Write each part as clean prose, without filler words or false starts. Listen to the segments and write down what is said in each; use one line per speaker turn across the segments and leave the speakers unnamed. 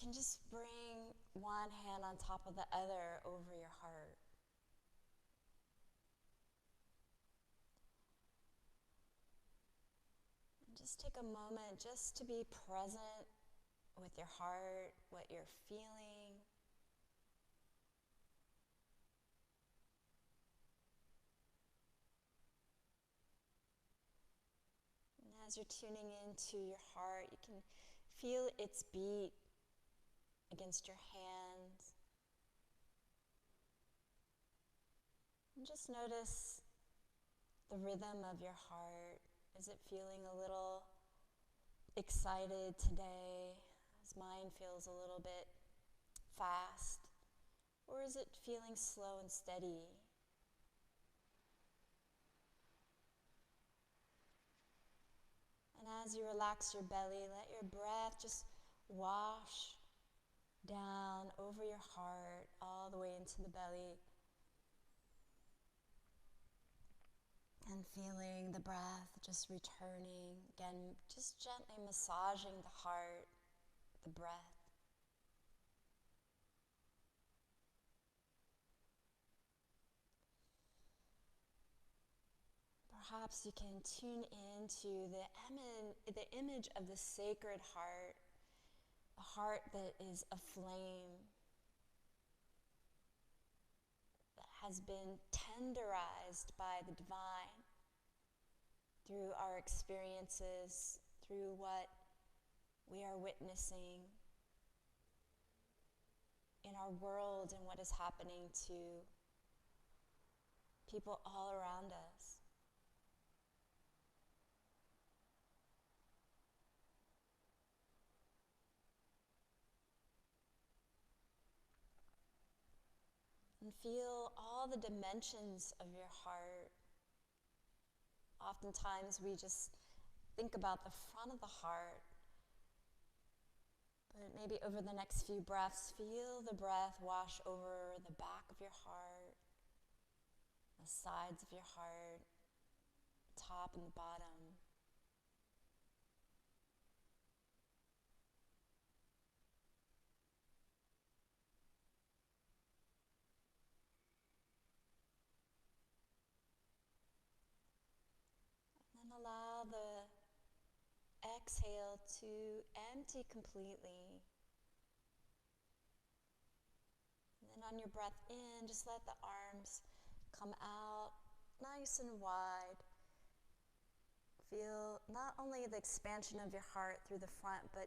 can just bring one hand on top of the other over your heart. And just take a moment just to be present with your heart, what you're feeling. And as you're tuning into your heart, you can feel its beat against your hands. And just notice the rhythm of your heart. Is it feeling a little excited today, as mine feels a little bit fast? Or is it feeling slow and steady? And as you relax your belly, let your breath just wash down over your heart, all the way into the belly. And feeling the breath just returning. Again, just gently massaging the heart, the breath. Perhaps you can tune into the image of the sacred heart, a heart that is aflame, that has been tenderized by the divine through our experiences, through what we are witnessing in our world and what is happening to people all around us. And feel all the dimensions of your heart. Oftentimes we just think about the front of the heart, but maybe over the next few breaths, feel the breath wash over the back of your heart, the sides of your heart, top and the bottom. And then allow the exhale to empty completely. And then on your breath in, just let the arms come out nice and wide. Feel not only the expansion of your heart through the front, but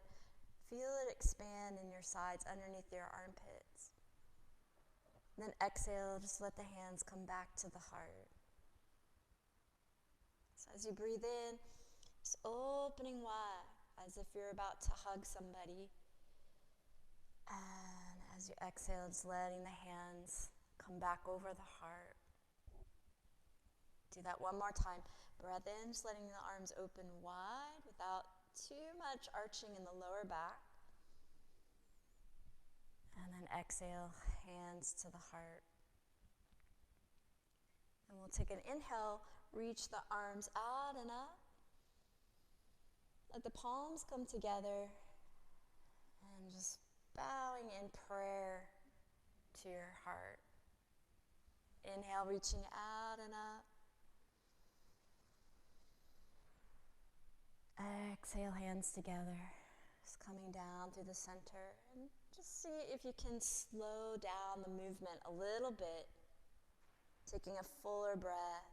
feel it expand in your sides underneath your armpits. And then exhale, just let the hands come back to the heart. So as you breathe in, just opening wide, as if you're about to hug somebody. And as you exhale, just letting the hands come back over the heart. Do that one more time. Breath in, just letting the arms open wide without too much arching in the lower back. And then exhale, hands to the heart. And we'll take an inhale, reach the arms out and up. Let the palms come together and just bowing in prayer to your heart. Inhale, reaching out and up. Exhale, hands together, just coming down through the center. And just see if you can slow down the movement a little bit, taking a fuller breath.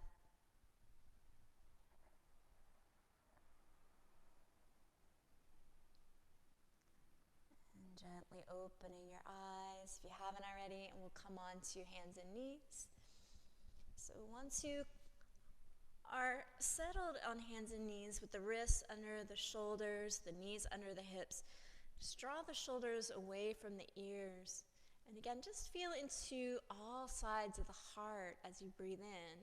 And gently opening your eyes if you haven't already, and we'll come on to hands and knees. So once you are settled on hands and knees with the wrists under the shoulders, the knees under the hips, just draw the shoulders away from the ears. And again, just feel into all sides of the heart as you breathe in.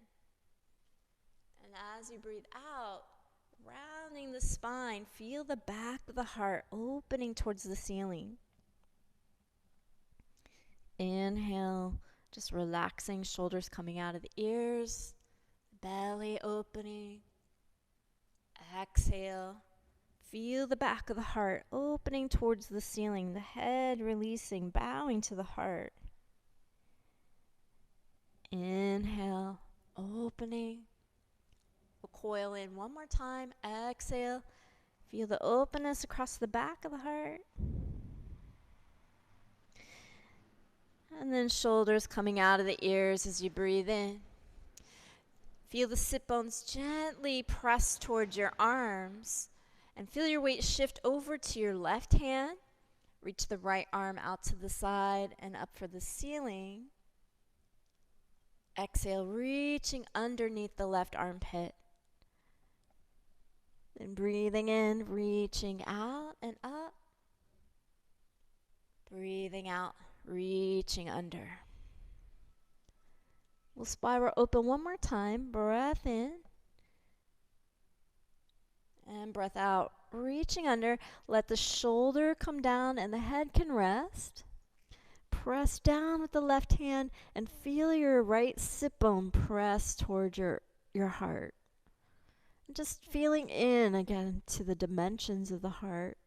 And as you breathe out, rounding the spine, feel the back of the heart opening towards the ceiling. Inhale, just relaxing, shoulders coming out of the ears. Belly opening. Exhale, Feel the back of the heart opening towards the ceiling, the head releasing, bowing to the heart. Inhale, opening. We'll coil in one more time. Exhale. Feel the openness across the back of the heart. And then shoulders coming out of the ears as you breathe in. Feel the sit bones gently press towards your arms. And feel your weight shift over to your left hand. Reach the right arm out to the side and up for the ceiling. Exhale, reaching underneath the left armpit. Then breathing in, reaching out and up. Breathing out, reaching under. We'll spiral open one more time. Breath in. And breath out, reaching under. Let the shoulder come down and the head can rest. Press down with the left hand and feel your right sit bone press toward your heart. Just feeling in again to the dimensions of the heart.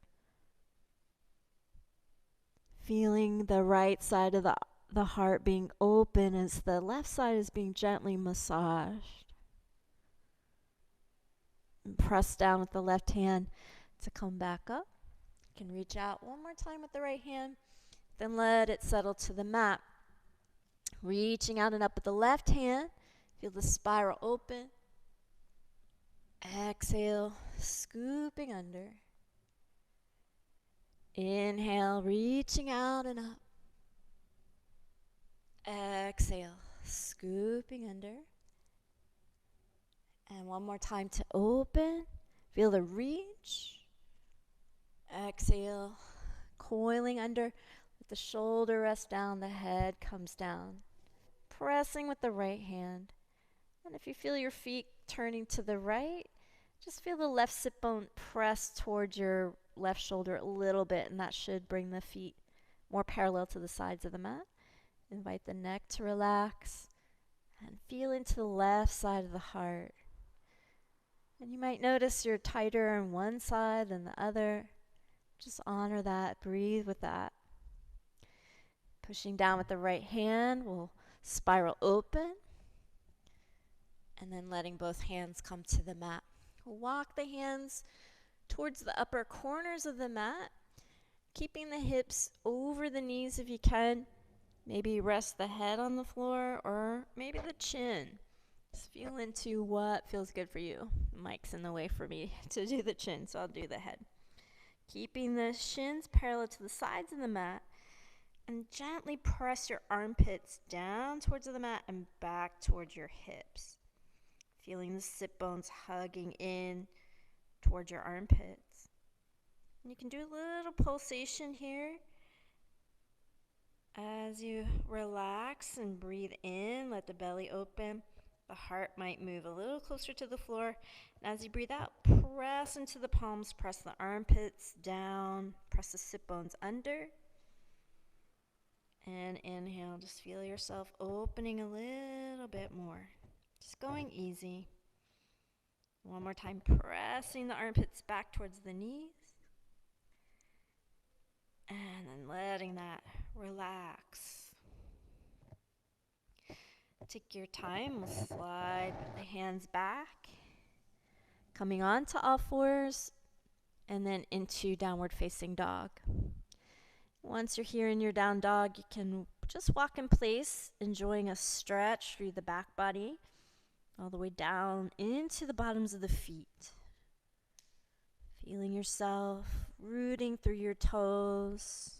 Feeling the right side of the heart being open as the left side is being gently massaged. And press down with the left hand to come back up. You can reach out one more time with the right hand. Then let it settle to the mat. Reaching out and up with the left hand. Feel the spiral open. Exhale, scooping under. Inhale, reaching out and up. Exhale, scooping under. And one more time to open. Feel the reach. Exhale, coiling under. Let the shoulder rest down, the head comes down. Pressing with the right hand. And if you feel your feet turning to the right, just feel the left sit bone press towards your left shoulder a little bit, and that should bring the feet more parallel to the sides of the mat. Invite the neck to relax and feel into the left side of the heart. And you might notice you're tighter on one side than the other. Just honor that, breathe with that. Pushing down with the right hand, we'll spiral open. And then letting both hands come to the mat. We'll walk the hands towards the upper corners of the mat, keeping the hips over the knees if you can. Maybe rest the head on the floor or maybe the chin. Just feel into what feels good for you. The mic's in the way for me to do the chin, so I'll do the head. Keeping the shins parallel to the sides of the mat, and gently press your armpits down towards the mat and back towards your hips. Feeling the sit bones hugging in towards your armpits. And you can do a little pulsation here. As you relax and breathe in, let the belly open. The heart might move a little closer to the floor. And as you breathe out, press into the palms, press the armpits down, press the sit bones under. And inhale, just feel yourself opening a little bit more. Just going easy. One more time, pressing the armpits back towards the knees. And then letting that relax. Take your time, we'll slide the hands back. Coming on to all fours, and then into downward facing dog. Once you're here in your down dog, you can just walk in place, enjoying a stretch through the back body, all the way down into the bottoms of the feet. Feeling yourself rooting through your toes.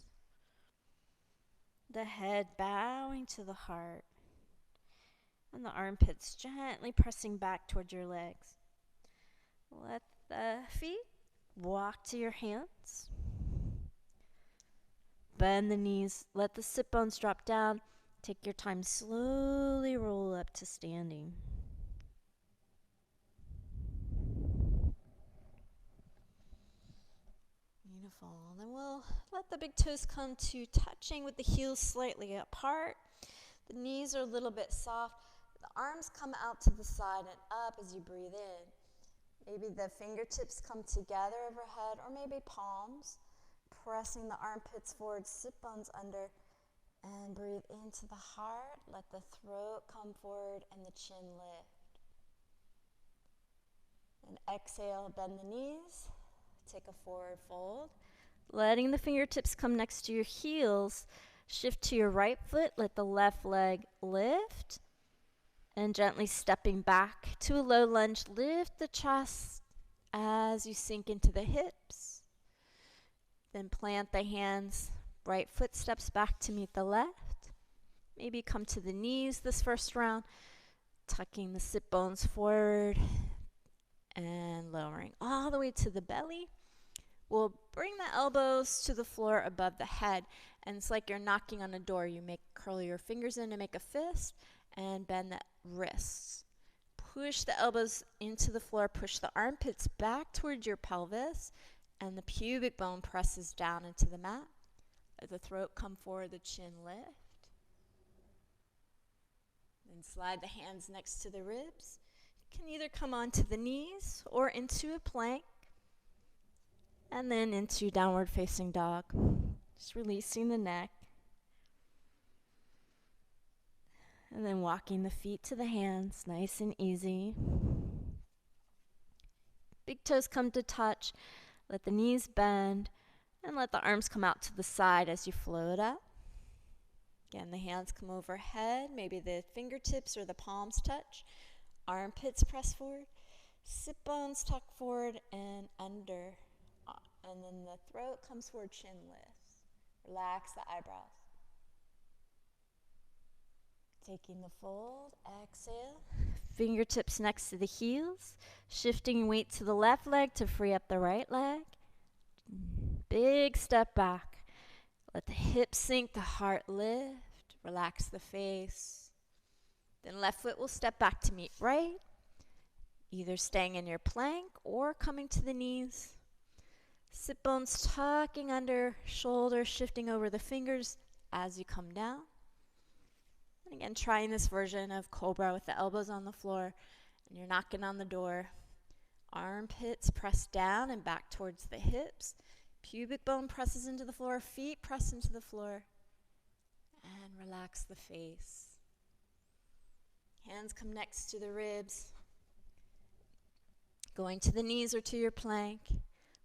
The head bowing to the heart. And the armpits gently pressing back towards your legs. Let the feet walk to your hands. Bend the knees, let the sit bones drop down. Take your time, slowly roll up to standing. Beautiful. Then we'll let the big toes come to touching with the heels slightly apart. The knees are a little bit soft. The arms come out to the side and up as you breathe in. Maybe the fingertips come together overhead, or maybe palms. Pressing the armpits forward, sit bones under, and breathe into the heart. Let the throat come forward and the chin lift. And exhale, bend the knees. Take a forward fold. Letting the fingertips come next to your heels. Shift to your right foot. Let the left leg lift. And gently stepping back to a low lunge, lift the chest as you sink into the hips. Then plant the hands. Right foot steps back to meet the left. Maybe come to the knees this first round, tucking the sit bones forward and lowering all the way to the belly. We'll bring the elbows to the floor above the head, and it's like you're knocking on a door. You curl your fingers in to make a fist and bend the wrists. Push the elbows into the floor, push the armpits back towards your pelvis, and the pubic bone presses down into the mat. Let the throat come forward, the chin lift. Then slide the hands next to the ribs. You can either come onto the knees or into a plank, and then into downward facing dog. Just releasing the neck. And then walking the feet to the hands, nice and easy. Big toes come to touch. Let the knees bend, and let the arms come out to the side as you float up. Again, the hands come overhead. Maybe the fingertips or the palms touch. Armpits press forward. Sit bones tuck forward and under. And then the throat comes forward, chin lifts. Relax the eyebrows. Taking the fold, exhale. Fingertips next to the heels. Shifting weight to the left leg to free up the right leg. Big step back. Let the hips sink, the heart lift. Relax the face. Then left foot will step back to meet right. Either staying in your plank or coming to the knees. Sit bones tucking under, shoulders shifting over the fingers as you come down. And again, trying this version of cobra with the elbows on the floor, and you're knocking on the door. Armpits press down and back towards the hips. Pubic bone presses into the floor, feet press into the floor. And relax the face. Hands come next to the ribs. Going to the knees or to your plank.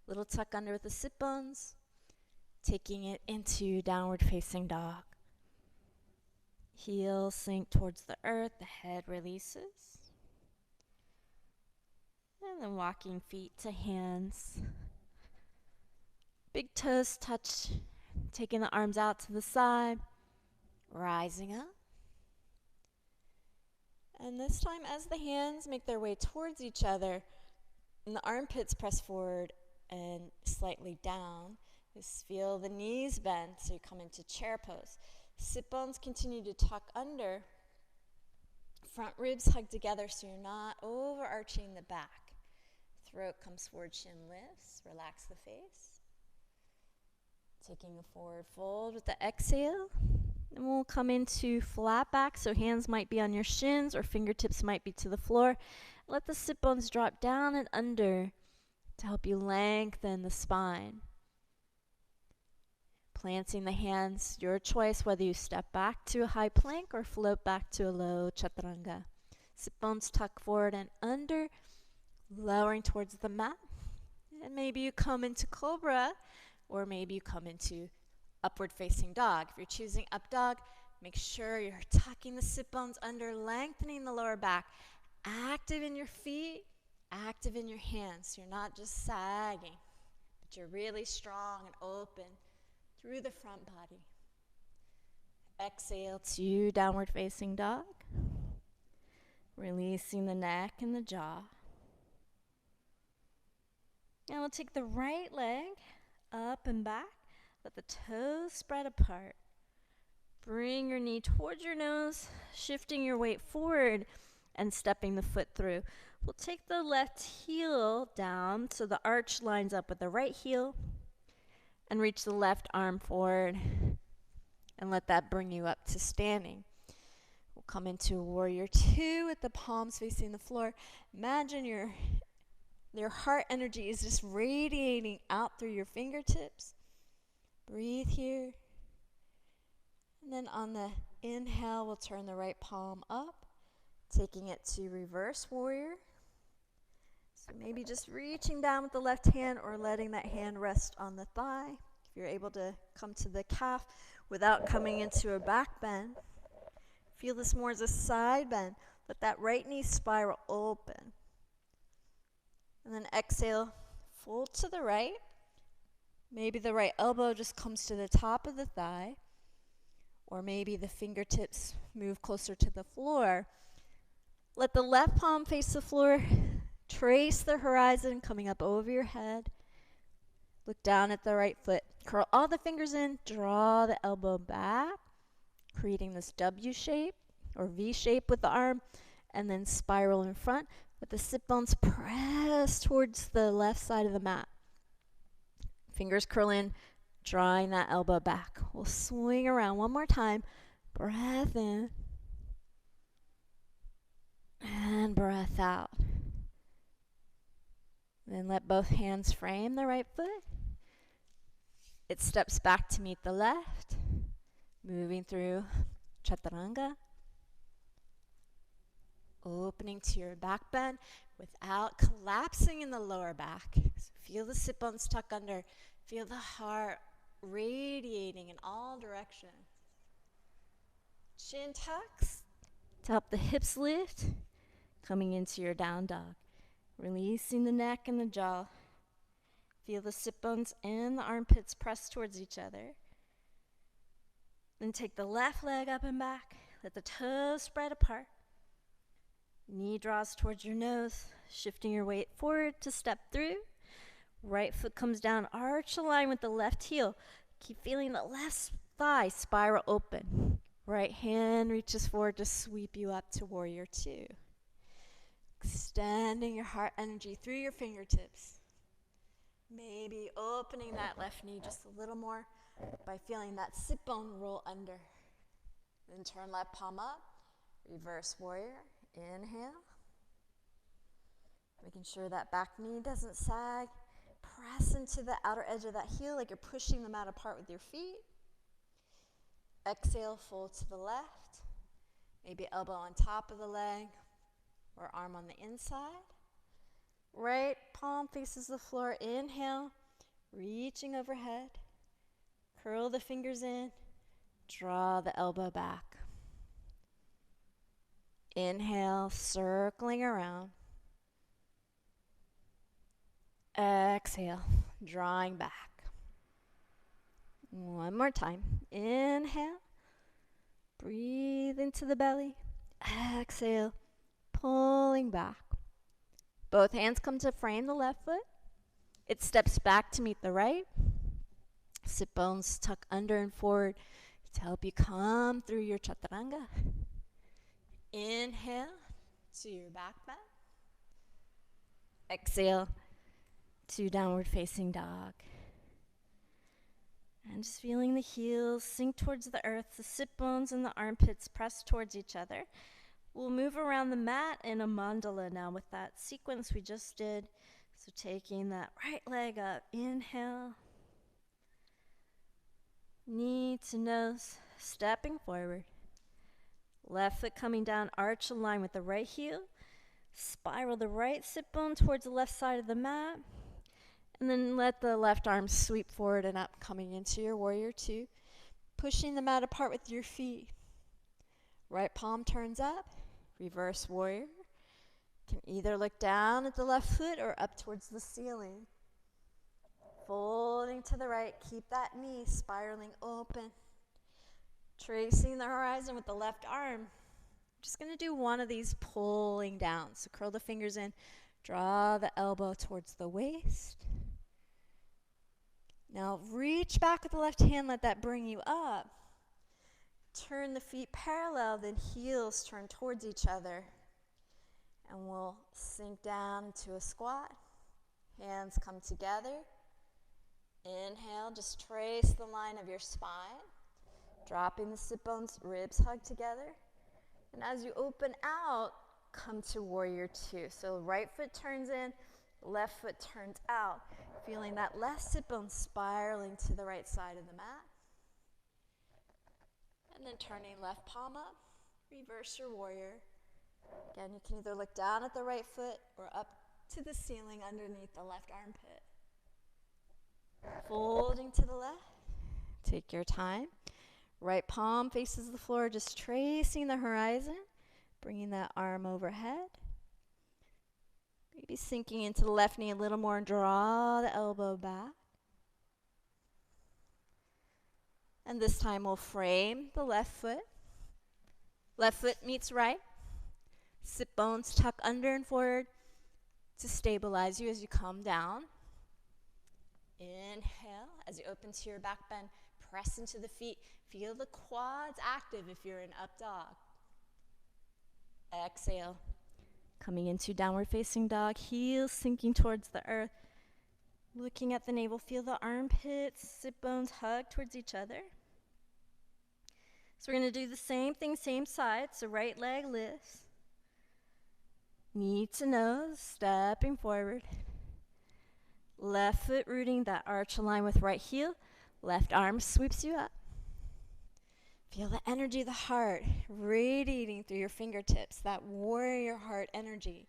Little tuck under with the sit bones. Taking it into downward facing dog. Heels sink towards the earth, the head releases. And then walking feet to hands. Big toes touch, taking the arms out to the side, rising up. And this time as the hands make their way towards each other, and the armpits press forward and slightly down, just feel the knees bend so you come into chair pose. Sit bones continue to tuck under. Front ribs hug together so you're not overarching the back. Throat comes forward, chin lifts. Relax the face. Taking a forward fold with the exhale. Then we'll come into flat back, so hands might be on your shins or fingertips might be to the floor. Let the sit bones drop down and under to help you lengthen the spine. Planting the hands, your choice whether you step back to a high plank or float back to a low chaturanga. Sit bones tuck forward and under, lowering towards the mat. And maybe you come into cobra, or maybe you come into upward facing dog. If you're choosing up dog, make sure you're tucking the sit bones under, lengthening the lower back. Active in your feet, active in your hands. So you're not just sagging, but you're really strong and open through the front body. Exhale to downward facing dog. Releasing the neck and the jaw. Now we'll take the right leg up and back. Let the toes spread apart. Bring your knee towards your nose, shifting your weight forward and stepping the foot through. We'll take the left heel down so the arch lines up with the right heel. And reach the left arm forward and let that bring you up to standing. We'll come into warrior two with the palms facing the floor. Imagine you're Your heart energy is just radiating out through your fingertips. Breathe here. And then on the inhale, we'll turn the right palm up, taking it to reverse warrior. So maybe just reaching down with the left hand or letting that hand rest on the thigh. If you're able to come to the calf without coming into a back bend. Feel this more as a side bend. Let that right knee spiral open. And then exhale, fold to the right. Maybe the right elbow just comes to the top of the thigh. Or maybe the fingertips move closer to the floor. Let the left palm face the floor. Trace the horizon coming up over your head. Look down at the right foot. Curl all the fingers in. Draw the elbow back, creating this W shape or V shape with the arm. And then spiral in front. Let the sit bones press towards the left side of the mat. Fingers curl in, drawing that elbow back. We'll swing around one more time. Breath in. And breath out. Then let both hands frame the right foot. It steps back to meet the left. Moving through chaturanga. Opening to your back bend without collapsing in the lower back. So feel the sit bones tuck under. Feel the heart radiating in all directions. Chin tucks to help the hips lift. Coming into your down dog. Releasing the neck and the jaw. Feel the sit bones and the armpits press towards each other. Then take the left leg up and back. Let the toes spread apart. Knee draws towards your nose, shifting your weight forward to step through. Right foot comes down, arch a line with the left heel. Keep feeling the left thigh spiral open. Right hand reaches forward to sweep you up to warrior two. Extending your heart energy through your fingertips. Maybe opening that left knee just a little more by feeling that sit bone roll under. Then turn left palm up, reverse warrior. Inhale. Making sure that back knee doesn't sag. Press into the outer edge of that heel like you're pushing the mat apart with your feet. Exhale, fold to the left. Maybe elbow on top of the leg or arm on the inside. Right palm faces the floor. Inhale, reaching overhead. Curl the fingers in. Draw the elbow back. Inhale, circling around. Exhale, drawing back. One more time. Inhale. Breathe into the belly. Exhale, pulling back. Both hands come to frame the left foot. It steps back to meet the right. Sit bones tuck under and forward to help you come through your chaturanga. Inhale to your back bend. Exhale to downward facing dog. And just feeling the heels sink towards the earth, the sit bones and the armpits press towards each other. We'll move around the mat in a mandala now with that sequence we just did. So taking that right leg up, inhale. Knee to nose, stepping forward. Left foot coming down, arch a line with the right heel. Spiral the right sit bone towards the left side of the mat. And then let the left arm sweep forward and up, coming into your warrior two. Pushing the mat apart with your feet. Right palm turns up, reverse warrior. Can either look down at the left foot or up towards the ceiling. Folding to the right, keep that knee spiraling open. Tracing the horizon with the left arm. Just going to do one of these pulling down. So curl the fingers in, draw the elbow towards the waist. Now reach back with the left hand, let that bring you up. Turn the feet parallel, then heels turn towards each other. And we'll sink down into a squat. Hands come together. Inhale, just trace the line of your spine. Dropping the sit bones, ribs hug together. And as you open out, come to warrior two. So right foot turns in, Left foot turns out, feeling that left sit bone spiraling to the right side of the mat. And then turning left palm up, reverse your warrior. Again, you can either look down at the right foot or up to the ceiling underneath the left armpit. Folding to the left. Take your time. Right palm faces the floor, just tracing the horizon, bringing that arm overhead. Maybe sinking into the left knee a little more and draw the elbow back. And this time we'll frame the left foot. Left foot meets right. Sit bones tuck under and forward to stabilize you as you come down. Inhale, as you open to your back bend, press into the feet. Feel the quads active if you're in up dog. Exhale, coming into downward facing dog, heels sinking towards the earth. Looking at the navel, feel the armpits, sit bones hug towards each other. So we're going to do the same thing, same side. So right leg lifts. Knee to nose, stepping forward. Left foot rooting that arch aligned with right heel. Left arm sweeps you up. Feel the energy of the heart radiating through your fingertips, that warrior heart energy.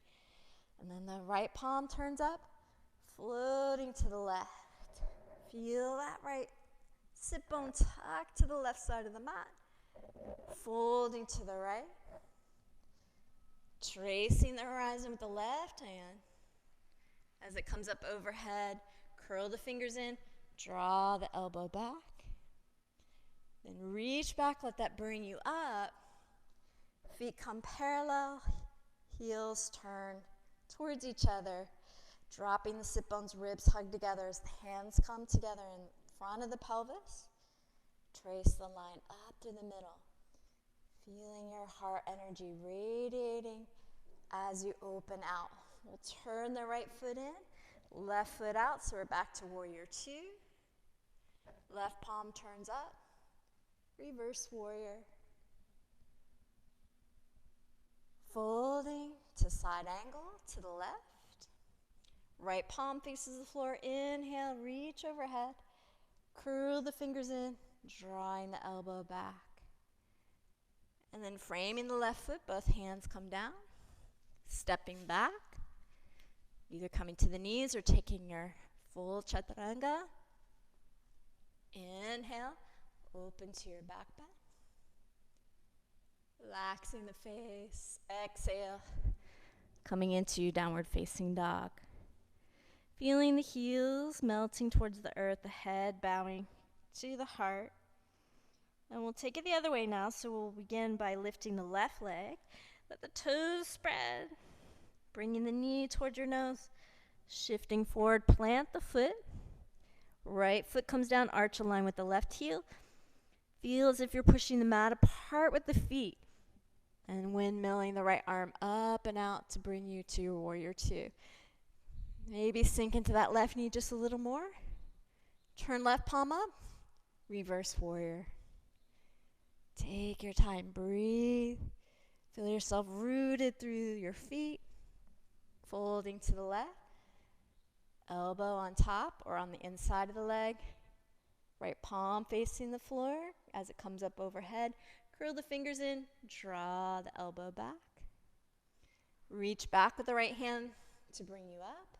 And then the right palm turns up, floating to the left. Feel that right sit bone tucked to the left side of the mat. Folding to the right. Tracing the horizon with the left hand. As it comes up overhead, curl the fingers in, draw the elbow back. Then reach back, let that bring you up. Feet come parallel, heels turn towards each other, dropping the sit bones, ribs hug together as the hands come together in front of the pelvis. Trace the line up through the middle. Feeling your heart energy radiating as you open out. We'll turn the right foot in, left foot out, so we're back to warrior two. Left palm turns up, reverse warrior. Folding to side angle to the left. Right palm faces the floor, inhale, reach overhead. Curl the fingers in, drawing the elbow back. And then framing the left foot, both hands come down. Stepping back, either coming to the knees or taking your full chaturanga. Inhale, open to your back bend. Relaxing the face. Exhale, coming into downward facing dog. Feeling the heels melting towards the earth, the head bowing to the heart. And we'll take it the other way now, so we'll begin by lifting the left leg. Let the toes spread, bringing the knee towards your nose, shifting forward, plant the foot. Right foot comes down, arch aligned with the left heel. Feel as if you're pushing the mat apart with the feet. And windmilling the right arm up and out to bring you to your warrior two. Maybe sink into that left knee just a little more. Turn left palm up, reverse warrior. Take your time, breathe. Feel yourself rooted through your feet. Folding to the left. Elbow on top or on the inside of the leg. Right palm facing the floor as it comes up overhead. Curl the fingers in, draw the elbow back. Reach back with the right hand to bring you up.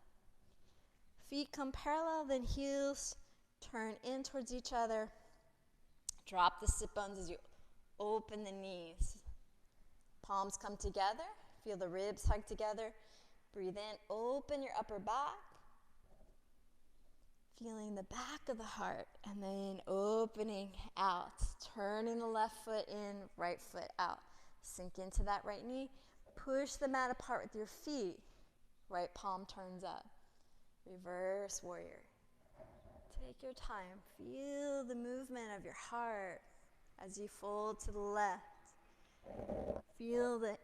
Feet come parallel, then heels turn in towards each other. Drop the sit bones as you open the knees. Palms come together. Feel the ribs hug together. Breathe in, open your upper back. Feeling the back of the heart, and then opening out. Turning the left foot in, right foot out. Sink into that right knee. Push the mat apart with your feet. Right palm turns up. Reverse warrior. Take your time. Feel the movement of your heart as you fold to the left. Feel the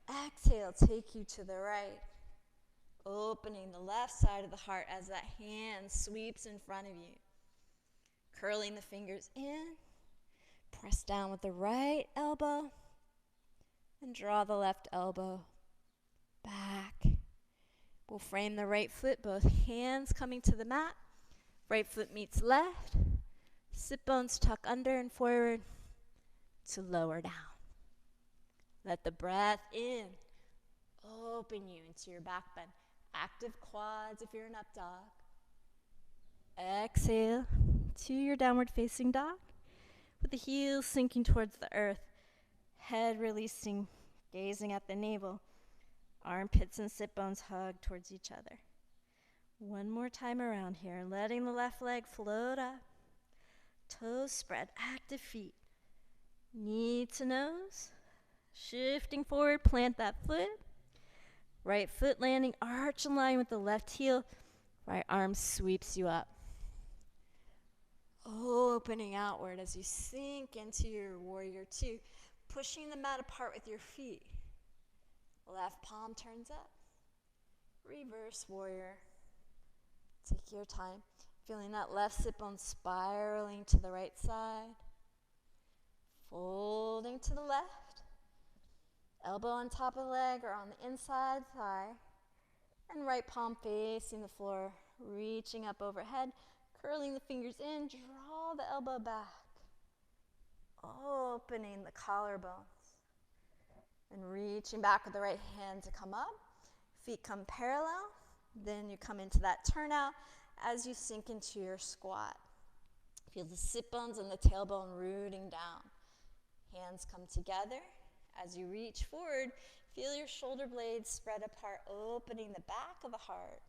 exhale take you to the right. Opening the left side of the heart as that hand sweeps in front of you. Curling the fingers in. Press down with the right elbow. And draw the left elbow back. We'll frame the right foot, both hands coming to the mat. Right foot meets left. Sit bones tuck under and forward to lower down. Let the breath in open you into your back bend. Active quads if you're an up dog. Exhale to your downward facing dog with the heels sinking towards the earth. Head releasing, gazing at the navel. Armpits and sit bones hug towards each other. One more time around here, letting the left leg float up. Toes spread, active feet. Knee to nose. Shifting forward, plant that foot. Right foot landing, arch in line with the left heel. Right arm sweeps you up. Opening outward as you sink into your warrior two. Pushing the mat apart with your feet. Left palm turns up. Reverse warrior. Take your time. Feeling that left sit bone spiraling to the right side. Folding to the left. Elbow on top of the leg or on the inside thigh. And right palm facing the floor. Reaching up overhead. Curling the fingers in. Draw the elbow back. Opening the collarbones. And reaching back with the right hand to come up. Feet come parallel. Then you come into that turnout as you sink into your squat. Feel the sit bones and the tailbone rooting down. Hands come together. As you reach forward, feel your shoulder blades spread apart, opening the back of the heart.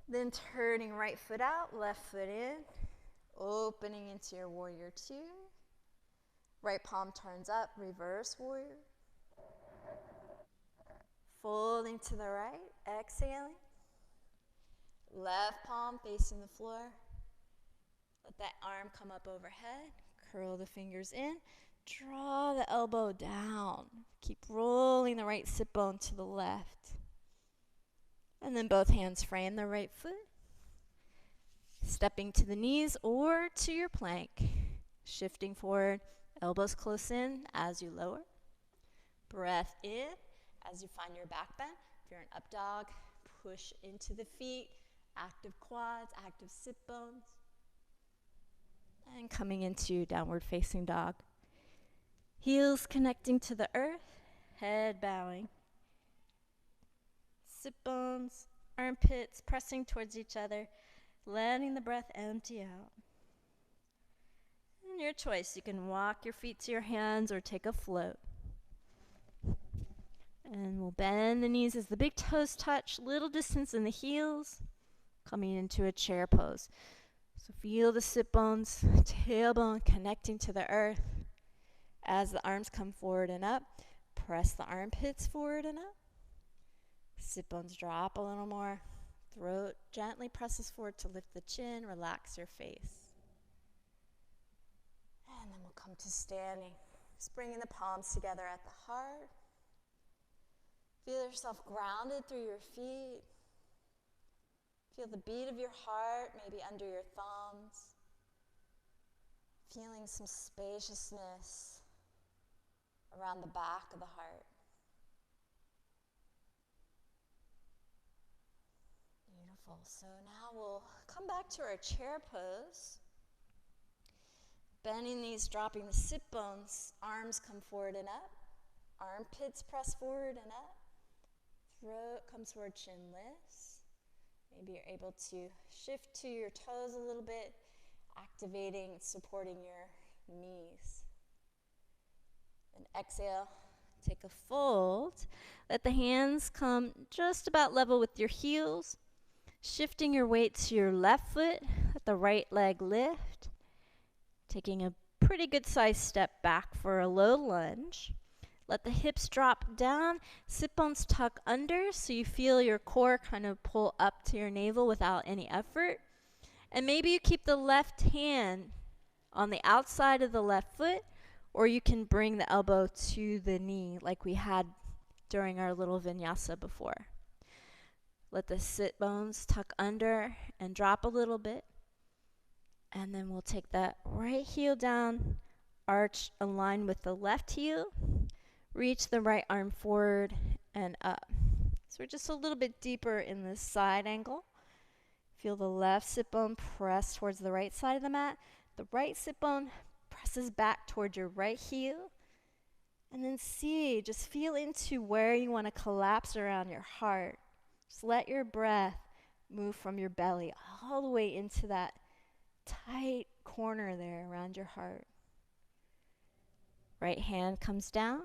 Then turning right foot out, left foot in, opening into your warrior two. Right palm turns up, reverse warrior. Folding to the right, exhaling. Left palm facing the floor. Let that arm come up overhead. Curl the fingers in. Draw the elbow down. Keep rolling the right sit bone to the left. And then both hands frame the right foot. Stepping to the knees or to your plank. Shifting forward, elbows close in as you lower. Breath in as you find your back bend. If you're an up dog, push into the feet. Active quads, active sit bones. And coming into downward facing dog. Heels connecting to the earth, head bowing. Sit bones, armpits pressing towards each other, letting the breath empty out. And your choice, you can walk your feet to your hands or take a float. And we'll bend the knees as the big toes touch, little distance in the heels, coming into a chair pose. So feel the sit bones, tailbone connecting to the earth. As the arms come forward and up, press the armpits forward and up. Sit bones drop a little more. Throat gently presses forward to lift the chin, relax your face. And then we'll come to standing. Just bringing the palms together at the heart. Feel yourself grounded through your feet. Feel the beat of your heart, maybe under your thumbs. Feeling some spaciousness around the back of the heart. Beautiful. So now we'll come back to our chair pose. Bending knees, dropping the sit bones. Arms come forward and up. Armpits press forward and up. Throat comes forward, chin lifts. Maybe you're able to shift to your toes a little bit, activating, supporting your knees. And exhale, take a fold. Let the hands come just about level with your heels. Shifting your weight to your left foot, let the right leg lift. Taking a pretty good sized step back for a low lunge. Let the hips drop down, sit bones tuck under so you feel your core kind of pull up to your navel without any effort. And maybe you keep the left hand on the outside of the left foot, or you can bring the elbow to the knee like we had during our little vinyasa before. Let the sit bones tuck under and drop a little bit. And then we'll take that right heel down, arch aligned with the left heel. Reach the right arm forward and up. So we're just a little bit deeper in this side angle. Feel the left sit bone press towards the right side of the mat. The right sit bone presses back towards your right heel. And then just feel into where you want to collapse around your heart. Just let your breath move from your belly all the way into that tight corner there around your heart. Right hand comes down.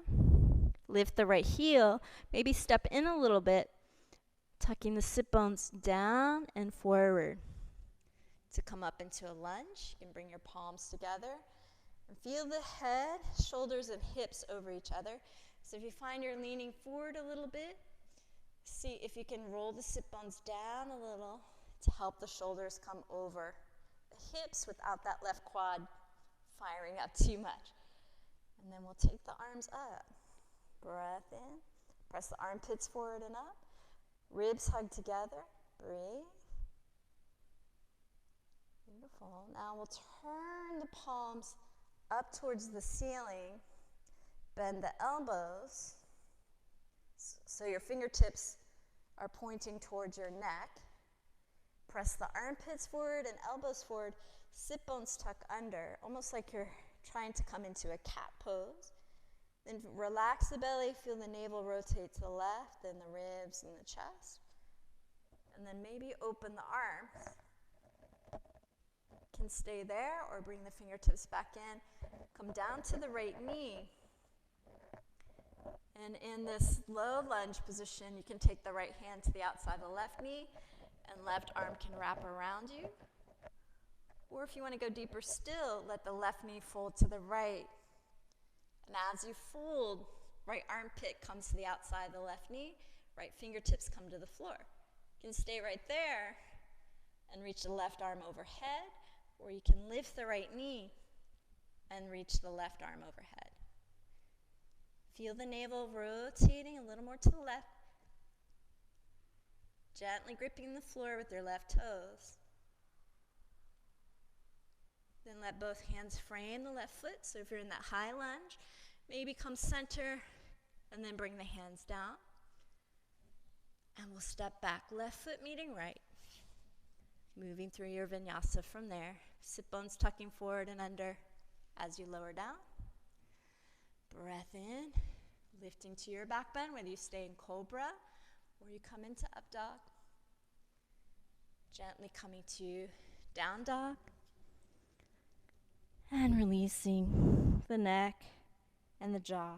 Lift the right heel. Maybe step in a little bit, tucking the sit bones down and forward. To come up into a lunge, you can bring your palms together. And feel the head, shoulders, and hips over each other. So if you find you're leaning forward a little bit, see if you can roll the sit bones down a little to help the shoulders come over the hips without that left quad firing up too much. And then we'll take the arms up. Breath in. Press the armpits forward and up. Ribs hug together. Breathe. Beautiful. Now we'll turn the palms up towards the ceiling. Bend the elbows so your fingertips are pointing towards your neck. Press the armpits forward and elbows forward. Sit bones tuck under, almost like you're trying to come into a cat pose. Then relax the belly, feel the navel rotate to the left, and the ribs and the chest. And then maybe open the arms. Can stay there or bring the fingertips back in. Come down to the right knee. And in this low lunge position, you can take the right hand to the outside of the left knee, and left arm can wrap around you. Or if you want to go deeper still, let the left knee fold to the right. And as you fold, right armpit comes to the outside of the left knee, right fingertips come to the floor. You can stay right there and reach the left arm overhead, or you can lift the right knee and reach the left arm overhead. Feel the navel rotating a little more to the left, gently gripping the floor with your left toes. Then let both hands frame the left foot. So if you're in that high lunge, maybe come center and then bring the hands down. And we'll step back, left foot meeting right. Moving through your vinyasa from there. Sit bones tucking forward and under as you lower down. Breath in, lifting to your back bend, whether you stay in cobra or you come into up dog. Gently coming to down dog. And releasing the neck and the jaw.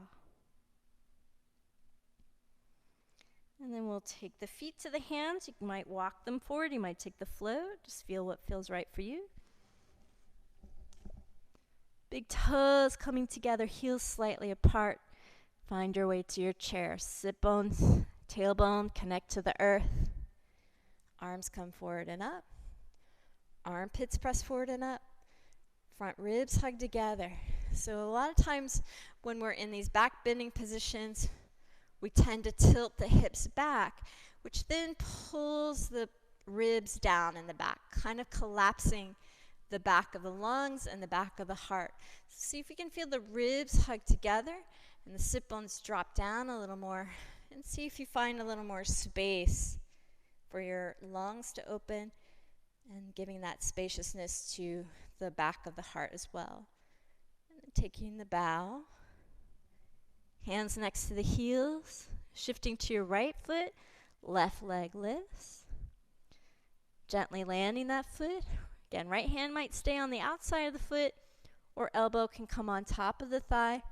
And then we'll take the feet to the hands. You might walk them forward. You might take the float. Just feel what feels right for you. Big toes coming together, heels slightly apart. Find your way to your chair. Sit bones, tailbone, connect to the earth. Arms come forward and up. Armpits press forward and up. Front ribs hug together. So a lot of times when we're in these back bending positions, we tend to tilt the hips back, which then pulls the ribs down in the back, kind of collapsing the back of the lungs and the back of the heart. So see if you can feel the ribs hug together and the sit bones drop down a little more, and see if you find a little more space for your lungs to open and giving that spaciousness to the back of the heart as well. And then taking the bow, hands next to the heels, shifting to your right foot, left leg lifts. Gently landing that foot. Again, right hand might stay on the outside of the foot, or elbow can come on top of the thigh.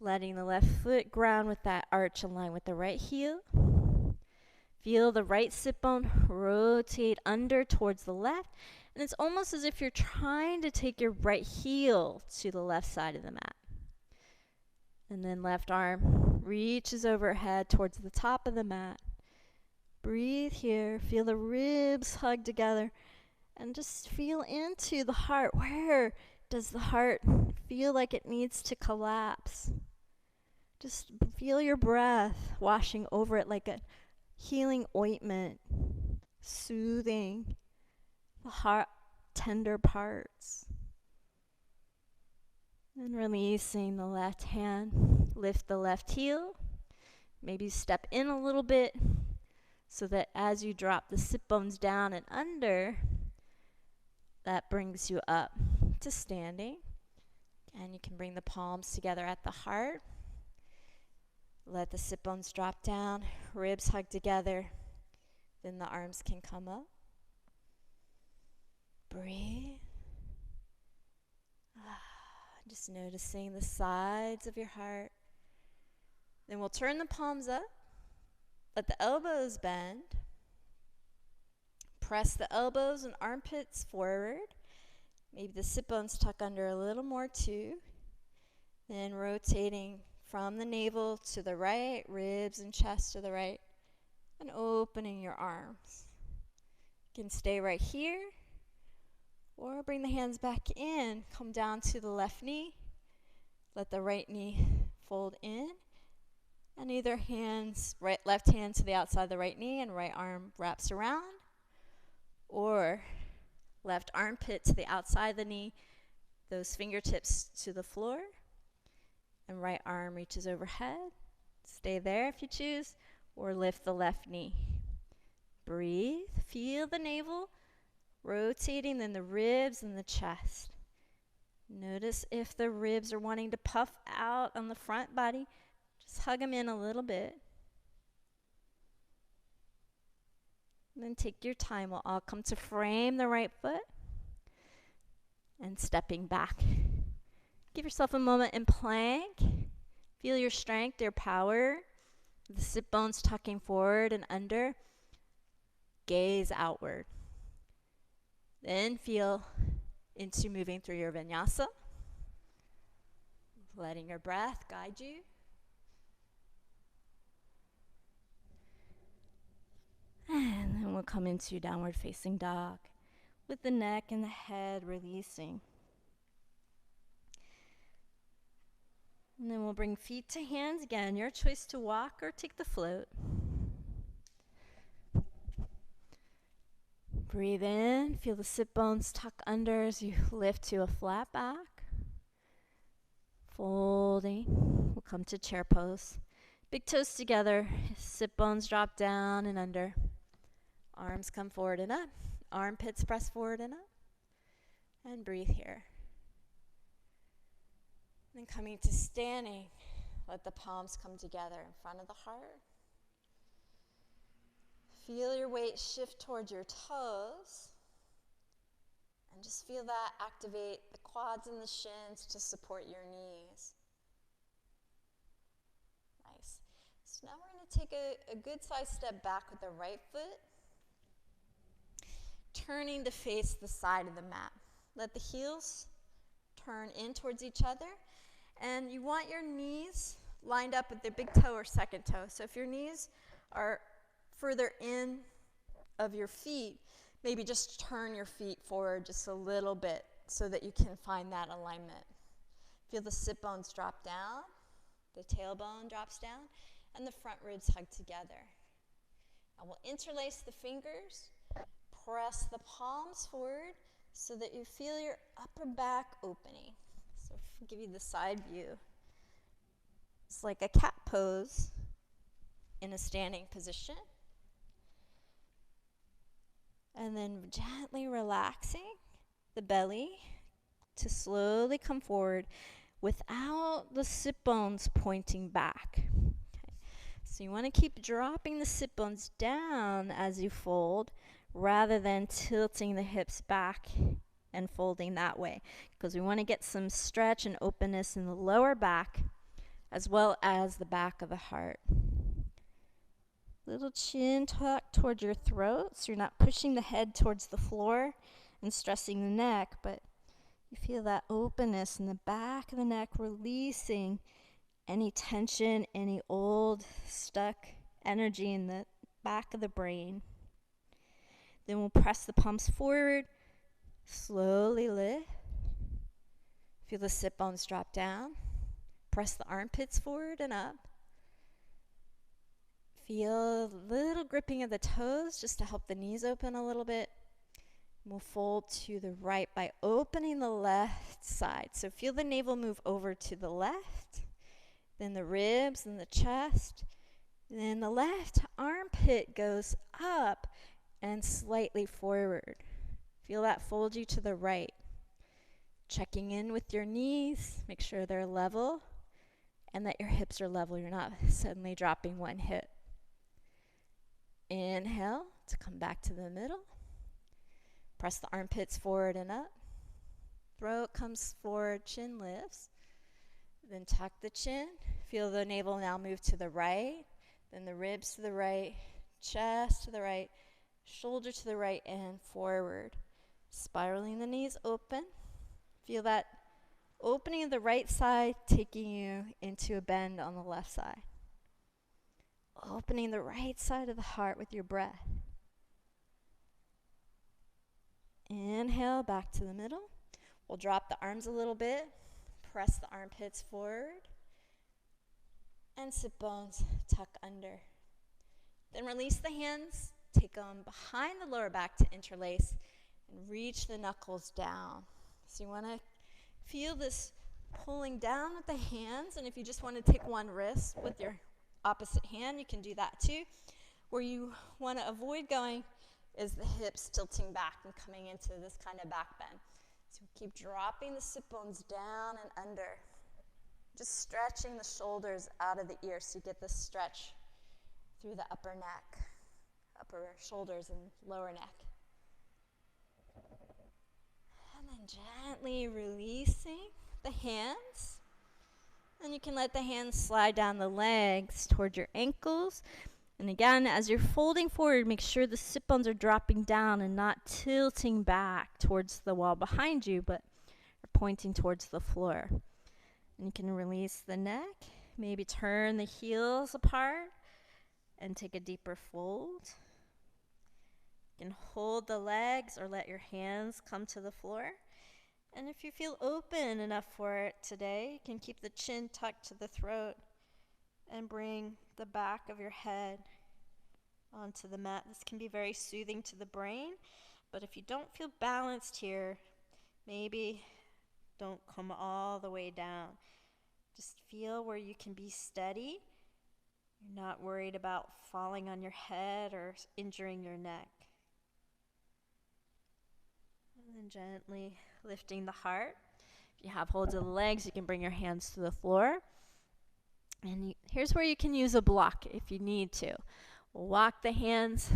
Letting the left foot ground with that arch align with the right heel. Feel the right sit bone rotate under towards the left. And it's almost as if you're trying to take your right heel to the left side of the mat. And then left arm reaches overhead towards the top of the mat. Breathe here. Feel the ribs hug together. And just feel into the heart. Where does the heart feel like it needs to collapse? Just feel your breath washing over it like a healing ointment, soothing the heart, tender parts. And releasing the left hand. Lift the left heel. Maybe step in a little bit so that as you drop the sit bones down and under, that brings you up to standing. And you can bring the palms together at the heart. Let the sit bones drop down, ribs hug together. Then the arms can come up. Breathe. Just noticing the sides of your heart. Then we'll turn the palms up. Let the elbows bend. Press the elbows and armpits forward. Maybe the sit bones tuck under a little more too. Then rotating from the navel to the right, ribs and chest to the right, and opening your arms. You can stay right here, or bring the hands back in. Come down to the left knee. Let the right knee fold in. And either hands, left hand to the outside of the right knee and right arm wraps around. Or left armpit to the outside of the knee, those fingertips to the floor. And right arm reaches overhead. Stay there if you choose. Or lift the left knee. Breathe. Feel the navel rotating, then the ribs and the chest. Notice if the ribs are wanting to puff out on the front body. Just hug them in a little bit. And then take your time. We'll all come to frame the right foot. And stepping back. Give yourself a moment in plank. Feel your strength, your power. The sit bones tucking forward and under. Gaze outward. Then feel into moving through your vinyasa. Letting your breath guide you. And then we'll come into downward facing dog with the neck and the head releasing. And then we'll bring feet to hands again. Your choice to walk or take the float. Breathe in. Feel the sit bones tuck under as you lift to a flat back. Folding. We'll come to chair pose. Big toes together. Sit bones drop down and under. Arms come forward and up. Armpits press forward and up. And breathe here. Then coming to standing, let the palms come together in front of the heart. Feel your weight shift towards your toes. And just feel that activate the quads and the shins to support your knees. Nice. So now we're going to take a good size step back with the right foot. Turning to face the side of the mat. Let the heels turn in towards each other. And you want your knees lined up with the big toe or second toe. So if your knees are further in of your feet, maybe just turn your feet forward just a little bit so that you can find that alignment. Feel the sit bones drop down, the tailbone drops down, and the front ribs hug together. And we'll interlace the fingers, press the palms forward so that you feel your upper back opening. So I'll give you the side view. It's like a cat pose in a standing position. And then gently relaxing the belly to slowly come forward without the sit bones pointing back. Okay. So you want to keep dropping the sit bones down as you fold rather than tilting the hips back and folding that way, because we want to get some stretch and openness in the lower back as well as the back of the heart. Little chin tuck towards your throat, so you're not pushing the head towards the floor and stressing the neck, but you feel that openness in the back of the neck, releasing any tension, any old stuck energy in the back of the brain. Then we'll press the palms forward, slowly lift. Feel the sit bones drop down. Press the armpits forward and up. Feel a little gripping of the toes just to help the knees open a little bit. We'll fold to the right by opening the left side. So feel the navel move over to the left, then the ribs and the chest. Then the left armpit goes up and slightly forward. Feel that fold you to the right. Checking in with your knees, make sure they're level and that your hips are level. You're not suddenly dropping one hip. Inhale to come back to the middle. Press the armpits forward and up. Throat comes forward, chin lifts. Then tuck the chin. Feel the navel now move to the right. Then the ribs to the right, chest to the right, shoulder to the right, and forward. Spiraling the knees open. Feel that opening of the right side taking you into a bend on the left side. Opening the right side of the heart with your breath. Inhale back to the middle. We'll drop the arms a little bit. Press the armpits forward. And sit bones tuck under. Then release the hands. Take them behind the lower back to interlace. And reach the knuckles down. So you want to feel this pulling down with the hands. And if you just want to take one wrist with your opposite hand, you can do that too. Where you want to avoid going is the hips tilting back and coming into this kind of back bend. So keep dropping the sit bones down and under. Just stretching the shoulders out of the ears so you get this stretch through the upper neck, upper shoulders and lower neck. And then gently releasing the hands. And you can let the hands slide down the legs toward your ankles. And again, as you're folding forward, make sure the sit bones are dropping down and not tilting back towards the wall behind you, but are pointing towards the floor. And you can release the neck, maybe turn the heels apart and take a deeper fold. You can hold the legs or let your hands come to the floor. And if you feel open enough for it today, you can keep the chin tucked to the throat and bring the back of your head onto the mat. This can be very soothing to the brain, but if you don't feel balanced here, maybe don't come all the way down. Just feel where you can be steady. You're not worried about falling on your head or injuring your neck. And then gently lifting the heart. If you have holds of the legs, you can bring your hands to the floor. And here's where you can use a block if you need to. We'll walk the hands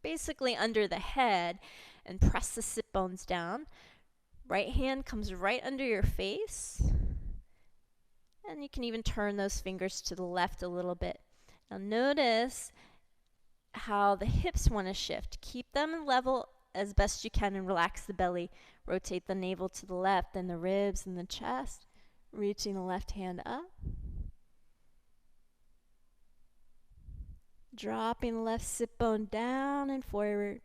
basically under the head and press the sit bones down. Right hand comes right under your face. And you can even turn those fingers to the left a little bit. Now notice how the hips want to shift. Keep them level as best you can and relax the belly. Rotate the navel to the left and the ribs and the chest. Reaching the left hand up. Dropping the left sit bone down and forward.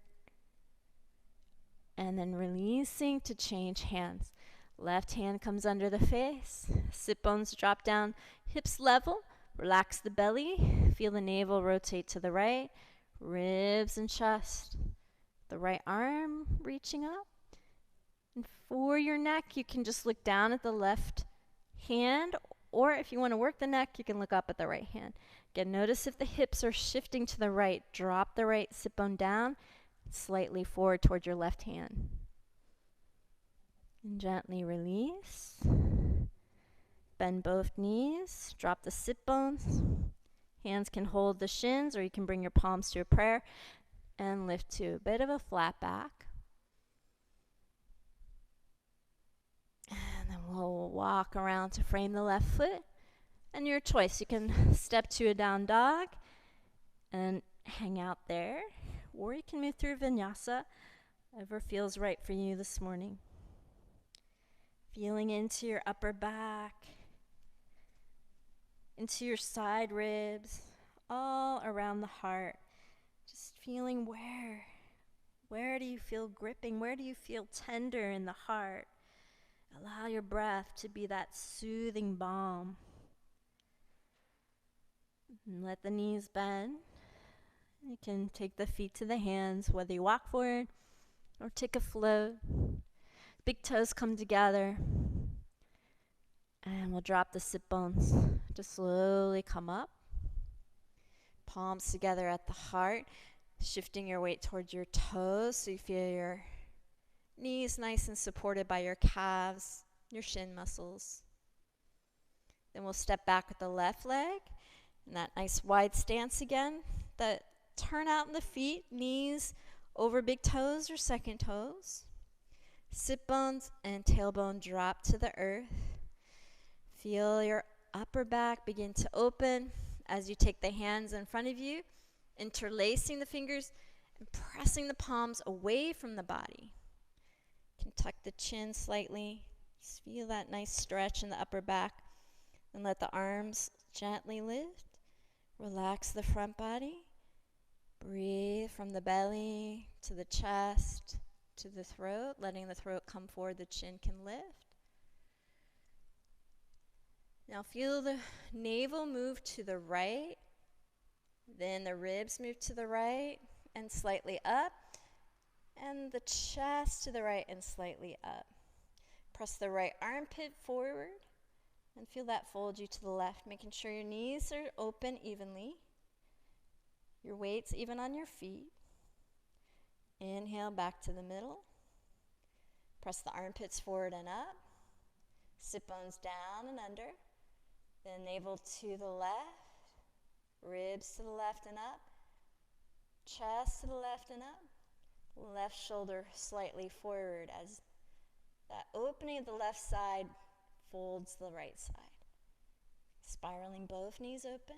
And then releasing to change hands. Left hand comes under the face. Sit bones drop down, hips level. Relax the belly. Feel the navel rotate to the right. Ribs and chest. The right arm reaching up. And for your neck, you can just look down at the left hand. Or if you want to work the neck, you can look up at the right hand. Again, notice if the hips are shifting to the right. Drop the right sit bone down. Slightly forward toward your left hand. And gently release. Bend both knees. Drop the sit bones. Hands can hold the shins, or you can bring your palms to a prayer and lift to a bit of a flat back. And then we'll walk around to frame the left foot. And your choice, you can step to a down dog and hang out there, or you can move through vinyasa, whatever feels right for you this morning. Feeling into your upper back, into your side ribs, all around the heart. Just feeling where do you feel gripping? Where do you feel tender in the heart? Allow your breath to be that soothing balm. And let the knees bend. You can take the feet to the hands, whether you walk forward or take a float. Big toes come together. And we'll drop the sit bones. Just slowly come up. Palms together at the heart, shifting your weight towards your toes so you feel your knees nice and supported by your calves, your shin muscles. Then we'll step back with the left leg in that nice wide stance again. The turn out in the feet, knees over big toes or second toes. Sit bones and tailbone drop to the earth. Feel your upper back begin to open as you take the hands in front of you, interlacing the fingers and pressing the palms away from the body. You can tuck the chin slightly. Just feel that nice stretch in the upper back. And let the arms gently lift. Relax the front body. Breathe from the belly to the chest to the throat, letting the throat come forward, the chin can lift. Now feel the navel move to the right, then the ribs move to the right and slightly up, and the chest to the right and slightly up. Press the right armpit forward and feel that fold you to the left, making sure your knees are open evenly, your weight's even on your feet. Inhale back to the middle. Press the armpits forward and up. Sit bones down and under. Then navel to the left. Ribs to the left and up. Chest to the left and up. Left shoulder slightly forward as that opening of the left side folds the right side. Spiraling both knees open.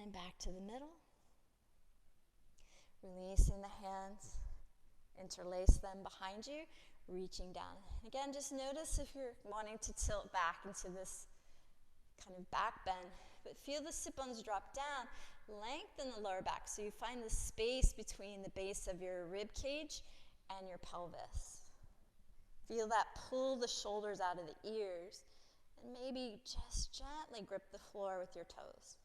And back to the middle. Releasing the hands, interlace them behind you, reaching down. Again, just notice if you're wanting to tilt back into this kind of back bend, but feel the sit bones drop down, lengthen the lower back so you find the space between the base of your rib cage and your pelvis. Feel that pull the shoulders out of the ears, and maybe just gently grip the floor with your toes.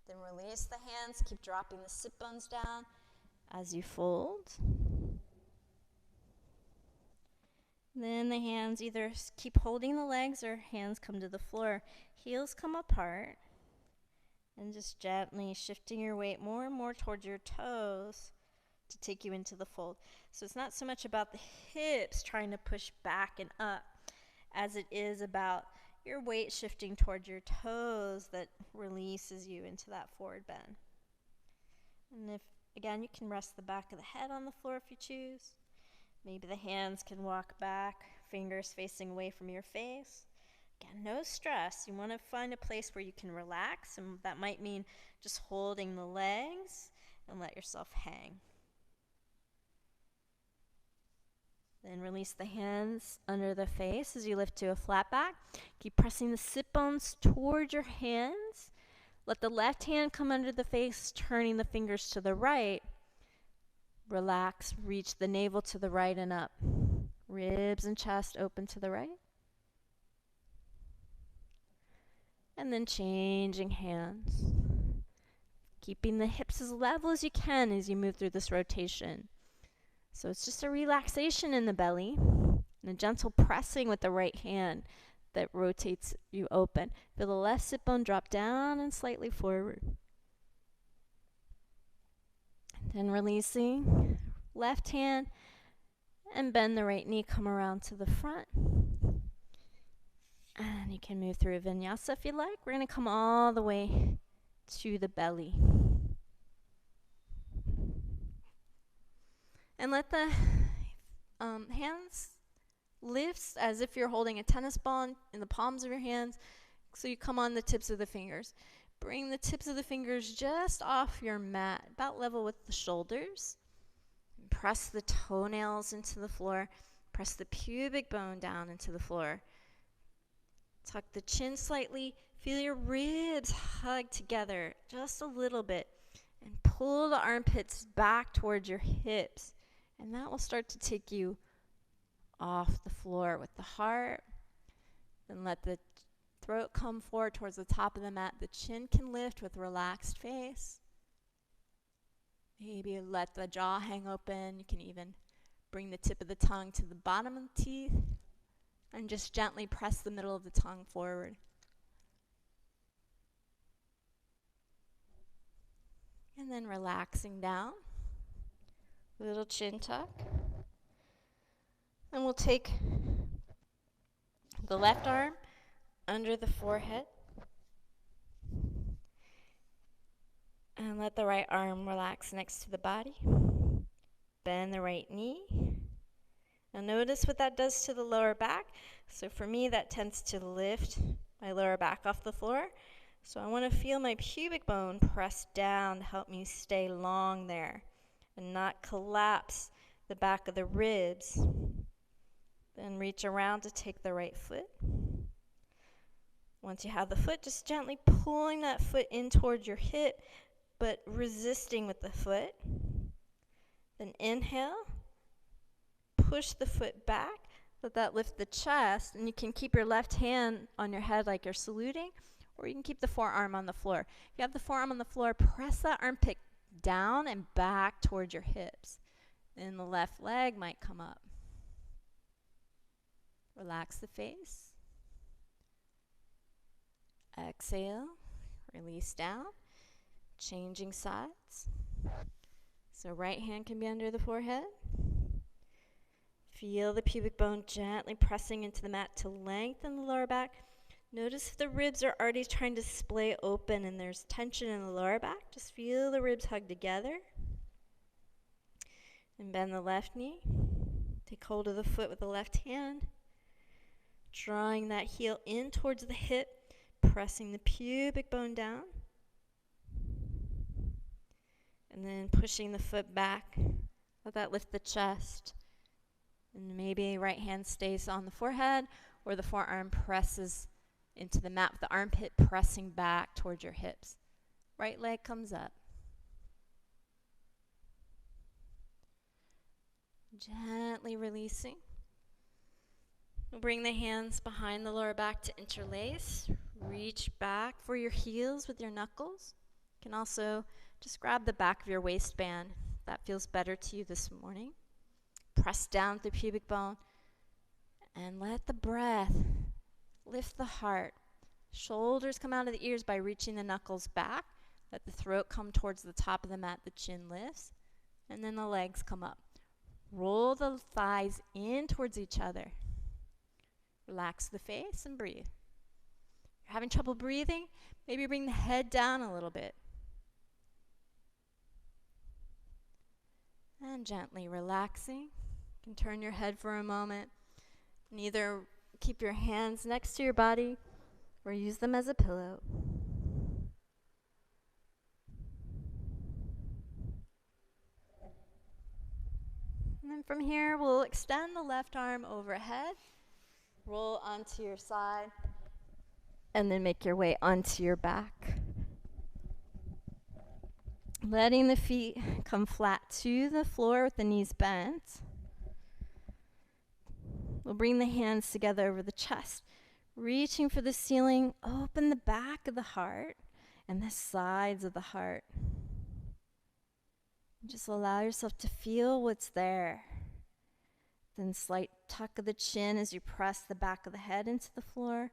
Then release the hands, keep dropping the sit bones down as you fold. Then the hands either keep holding the legs or hands come to the floor. Heels come apart. And just gently shifting your weight more and more towards your toes to take you into the fold. So it's not so much about the hips trying to push back and up as it is about your weight shifting towards your toes that releases you into that forward bend. And if, again, you can rest the back of the head on the floor if you choose. Maybe the hands can walk back, fingers facing away from your face. Again, no stress. You want to find a place where you can relax, and that might mean just holding the legs and let yourself hang. Then release the hands under the face as you lift to a flat back. Keep pressing the sit bones toward your hands. Let the left hand come under the face, turning the fingers to the right. Relax, reach the navel to the right and up. Ribs and chest open to the right. And then changing hands. Keeping the hips as level as you can as you move through this rotation. So it's just a relaxation in the belly and a gentle pressing with the right hand that rotates you open. Feel the left sit bone drop down and slightly forward. Then releasing, left hand, and bend the right knee, come around to the front. And you can move through a vinyasa if you like. We're going to come all the way to the belly. And let the hands lift as if you're holding a tennis ball in the palms of your hands. So you come on the tips of the fingers. Bring the tips of the fingers just off your mat, about level with the shoulders. Press the toenails into the floor. Press the pubic bone down into the floor. Tuck the chin slightly. Feel your ribs hug together just a little bit. And pull the armpits back towards your hips. And that will start to take you off the floor with the heart. Then let the throat come forward towards the top of the mat. The chin can lift with relaxed face. Maybe let the jaw hang open. You can even bring the tip of the tongue to the bottom of the teeth. And just gently press the middle of the tongue forward. And then relaxing down. Little chin tuck. And we'll take the left arm under the forehead. And let the right arm relax next to the body. Bend the right knee. Now notice what that does to the lower back. So for me, that tends to lift my lower back off the floor. So I want to feel my pubic bone press down to help me stay long there and not collapse the back of the ribs. Then reach around to take the right foot. Once you have the foot, just gently pulling that foot in towards your hip, but resisting with the foot. Then inhale, push the foot back, let that lift the chest, and you can keep your left hand on your head like you're saluting, or you can keep the forearm on the floor. If you have the forearm on the floor, press that armpit down and back towards your hips. Then the left leg might come up. Relax the face. Exhale, release down, changing sides. So right hand can be under the forehead. Feel the pubic bone gently pressing into the mat to lengthen the lower back. Notice if the ribs are already trying to splay open and there's tension in the lower back. Just feel the ribs hug together. And bend the left knee. Take hold of the foot with the left hand. Drawing that heel in towards the hip, pressing the pubic bone down. And then pushing the foot back. Let that lift the chest. And maybe right hand stays on the forehead or the forearm presses into the mat with the armpit pressing back towards your hips. Right leg comes up. Gently releasing. We'll bring the hands behind the lower back to interlace. Reach back for your heels with your knuckles. You can also just grab the back of your waistband. If that feels better to you this morning. Press down with the pubic bone and let the breath lift the heart. Shoulders come out of the ears by reaching the knuckles back. Let the throat come towards the top of the mat, the chin lifts, and then the legs come up. Roll the thighs in towards each other. Relax the face and breathe. If you're having trouble breathing, maybe bring the head down a little bit. And gently relaxing. You can turn your head for a moment and either keep your hands next to your body or use them as a pillow. And then from here, we'll extend the left arm overhead, roll onto your side, and then make your way onto your back. Letting the feet come flat to the floor with the knees bent. We'll bring the hands together over the chest, reaching for the ceiling. Open the back of the heart and the sides of the heart. Just allow yourself to feel what's there. Then slight tuck of the chin as you press the back of the head into the floor.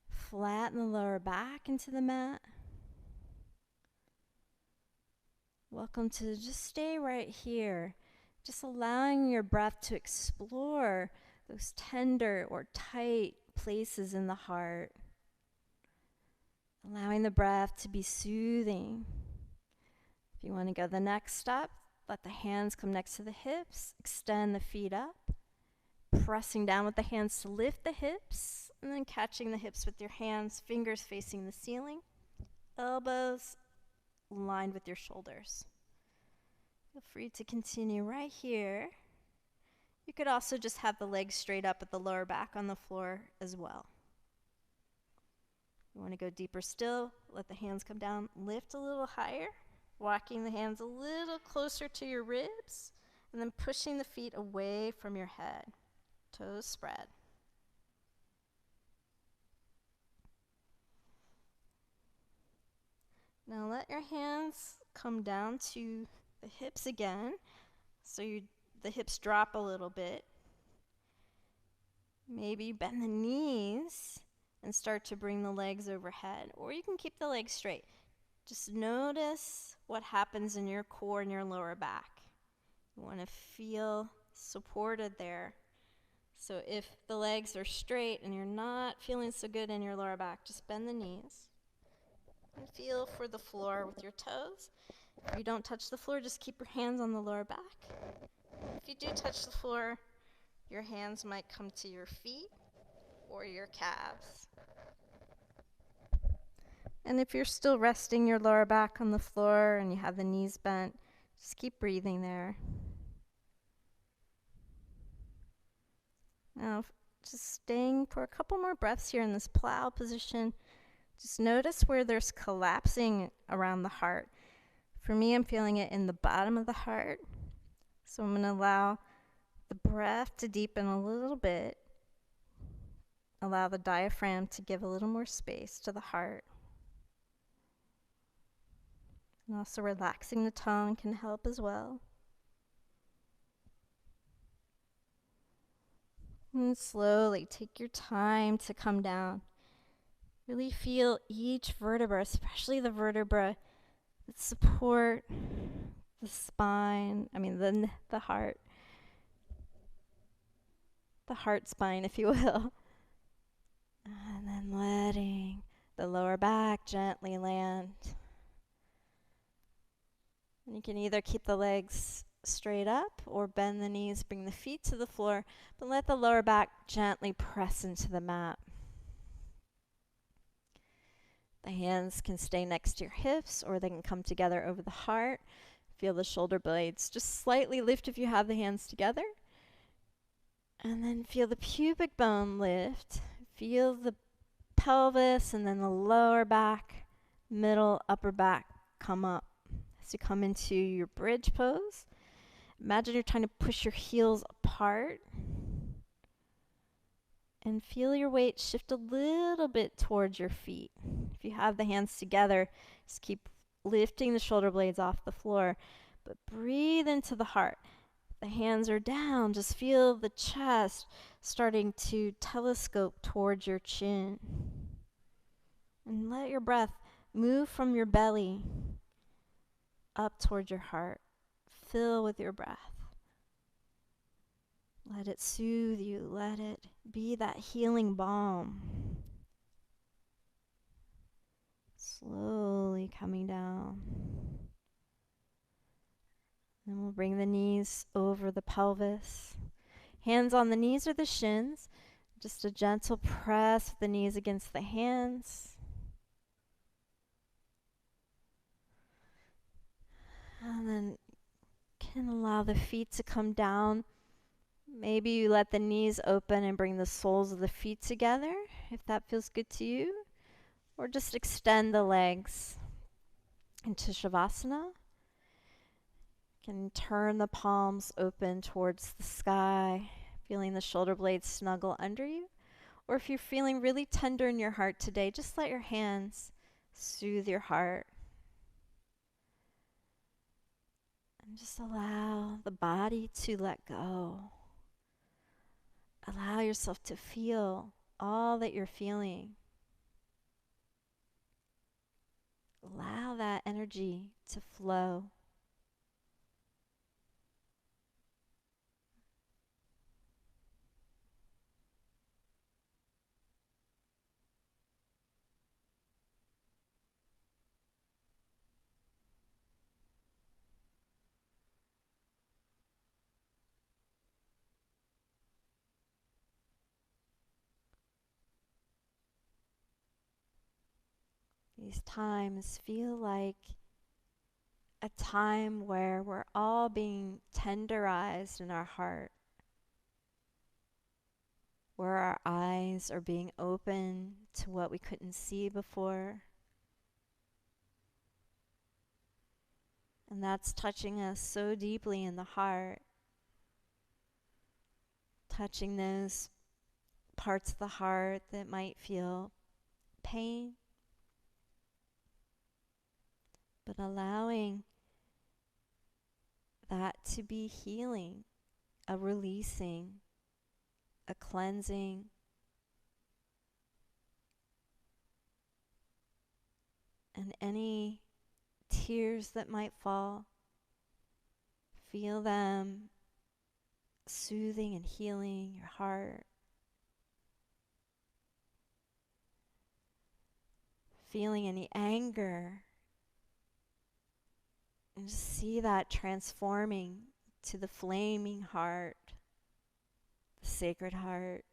Flatten the lower back into the mat. Welcome to just stay right here. Just allowing your breath to explore those tender or tight places in the heart. Allowing the breath to be soothing. If you want to go the next step, let the hands come next to the hips. Extend the feet up. Pressing down with the hands to lift the hips. And then catching the hips with your hands, fingers facing the ceiling. Elbows aligned with your shoulders. Feel free to continue right here. You could also just have the legs straight up with the lower back on the floor as well. You want to go deeper still, let the hands come down, lift a little higher, walking the hands a little closer to your ribs, and then pushing the feet away from your head. Toes spread. Now let your hands come down to the hips again, so the hips drop a little bit. Maybe bend the knees and start to bring the legs overhead, or you can keep the legs straight.
Just notice what happens in your core and your lower back. You want to feel supported there. So if the legs are straight and you're not feeling so good in your lower back, just bend the knees and feel for the floor with your toes. If you don't touch the floor, just keep your hands on the lower back. If you do touch the floor, your hands might come to your feet or your calves. And if you're still resting your lower back on the floor and you have the knees bent, just keep breathing there. Now, just staying for a couple more breaths here in this plow position. Just notice where there's collapsing around the heart. For me, I'm feeling it in the bottom of the heart. So I'm going to allow the breath to deepen a little bit. Allow the diaphragm to give a little more space to the heart. And also relaxing the tongue can help as well. And slowly take your time to come down. Really feel each vertebra, especially the vertebra that support the spine, the heart. The heart spine, if you will. And then letting the lower back gently land. And you can either keep the legs straight up or bend the knees, bring the feet to the floor, but let the lower back gently press into the mat. The hands can stay next to your hips or they can come together over the heart. Feel the shoulder blades just slightly lift if you have the hands together. And then feel the pubic bone lift. Feel the pelvis and then the lower back, middle, upper back come up. As you come into your bridge pose, imagine you're trying to push your heels apart. And feel your weight shift a little bit towards your feet. If you have the hands together, just keep lifting the shoulder blades off the floor. But breathe into the heart. The hands are down. Just feel the chest starting to telescope towards your chin. And let your breath move from your belly up towards your heart. Fill with your breath. Let it soothe you. Let it be that healing balm. Slowly coming down. Then we'll bring the knees over the pelvis. Hands on the knees or the shins. Just a gentle press with the knees against the hands. And then can allow the feet to come down. Maybe you let the knees open and bring the soles of the feet together, if that feels good to you. Or just extend the legs into Shavasana. You can turn the palms open towards the sky, feeling the shoulder blades snuggle under you. Or if you're feeling really tender in your heart today, just let your hands soothe your heart. And just allow the body to let go. Allow yourself to feel all that you're feeling. Allow that energy to flow. These times feel like a time where we're all being tenderized in our heart, where our eyes are being open to what we couldn't see before. And that's touching us so deeply in the heart, touching those parts of the heart that might feel pain, but allowing that to be healing, a releasing, a cleansing. And any tears that might fall. Feel them soothing and healing your heart. Feeling any anger. And just see that transforming to the flaming heart, the sacred heart.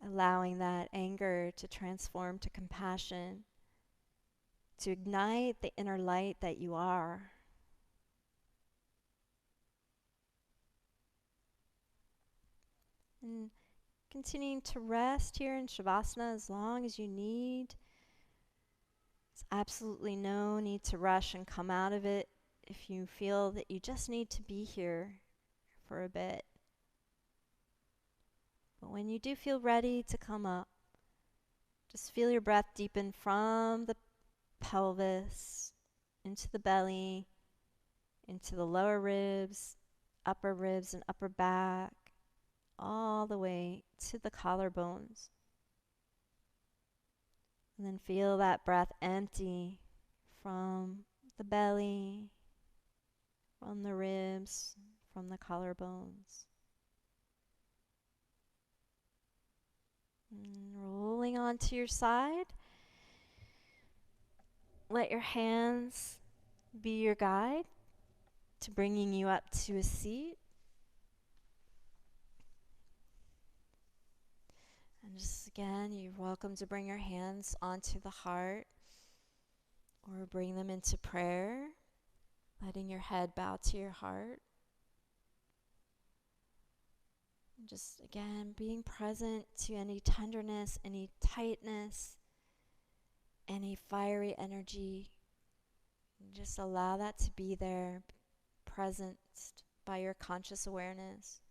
Allowing that anger to transform to compassion, to ignite the inner light that you are. And continuing to rest here in Shavasana as long as you need. There's absolutely no need to rush and come out of it if you feel that you just need to be here for a bit. But when you do feel ready to come up, just feel your breath deepen from the pelvis into the belly, into the lower ribs and upper back, all the way to the collarbones. And then feel that breath empty from the belly, from the ribs, from the collarbones. And rolling onto your side. Let your hands be your guide to bringing you up to a seat. And just again, you're welcome to bring your hands onto the heart or bring them into prayer, letting your head bow to your heart. And just again, being present to any tenderness, any tightness, any fiery energy. And just allow that to be there, presenced by your conscious awareness.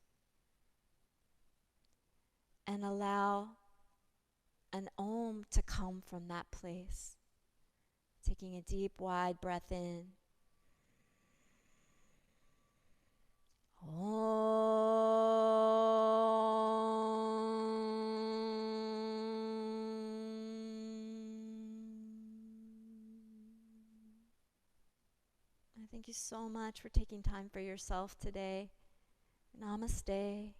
And allow an Om to come from that place. Taking a deep, wide breath in. Thank you so much for taking time for yourself today. Namaste.